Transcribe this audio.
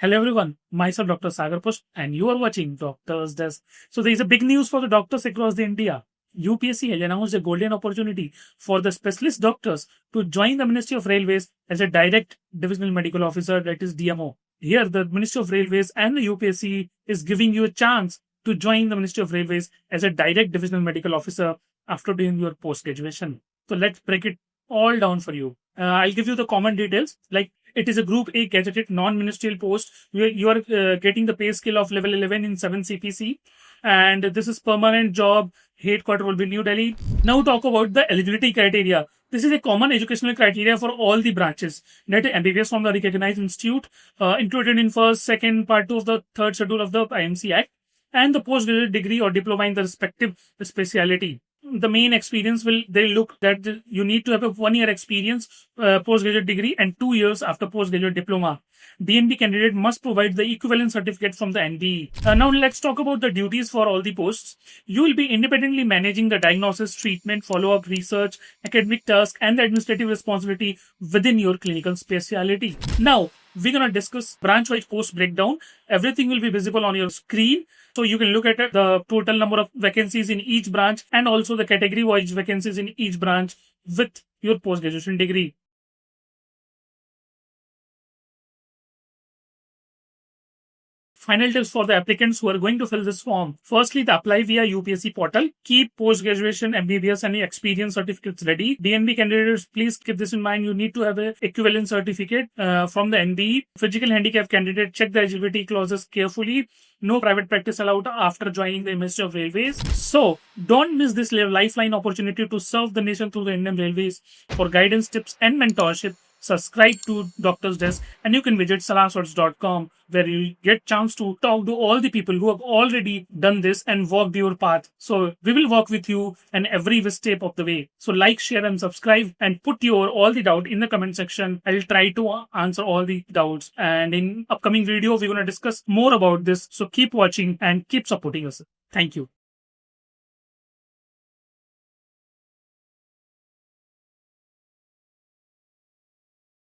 Hello everyone, myself Dr. Sagar Push and you are watching Doctor's Desk. So there is a big news for the doctors across the India. UPSC has announced a golden opportunity for the specialist doctors to join the Ministry of Railways as a direct divisional medical officer, that is DMO. Here the Ministry of Railways and the UPSC is giving you a chance to join the Ministry of Railways as a direct divisional medical officer after doing your post-graduation. So let's break it all down for you. I'll give you the common details. Like, it is a Group A gazetted non-ministerial post. You are getting the pay scale of level 11 in 7 CPC, and this is permanent job. Headquarter will be New Delhi. Now talk about the eligibility criteria. This is a common educational criteria for all the branches. That MBBS from the recognized institute, included in first, second, part 2 of the third schedule of the IMC Act, and the postgraduate degree or diploma in the respective speciality. The main experience they look that you need to have a 1 year experience postgraduate degree and 2 years after postgraduate diploma. DNB candidate must provide the equivalent certificate from the NDE. Now let's talk about the duties for all the posts. You will be independently managing the diagnosis, treatment, follow-up, research, academic task, and the administrative responsibility within your clinical specialty. Now we're going to discuss branch-wise post breakdown. Everything will be visible on your screen. So you can look at the total number of vacancies in each branch and also the category-wise vacancies in each branch with your post-graduation degree. Final tips for the applicants who are going to fill this form. Firstly, the apply via UPSC portal. Keep post-graduation, MBBS and experience certificates ready. DNB candidates, please keep this in mind. You need to have an equivalent certificate from the NDE. Physical handicap candidate, check the eligibility clauses carefully. No private practice allowed after joining the Ministry of Railways. So, don't miss this lifeline opportunity to serve the nation through the Indian Railways. For guidance, tips and mentorship, subscribe to Doctor's Desk, and you can visit salahsorts.com, where you get chance to talk to all the people who have already done this and walked your path. So we will walk with you in every step of the way. So like, share and subscribe and put your all the doubt in the comment section. I'll try to answer all the doubts, and in upcoming video we're going to discuss more about this. So keep watching and keep supporting us. Thank you.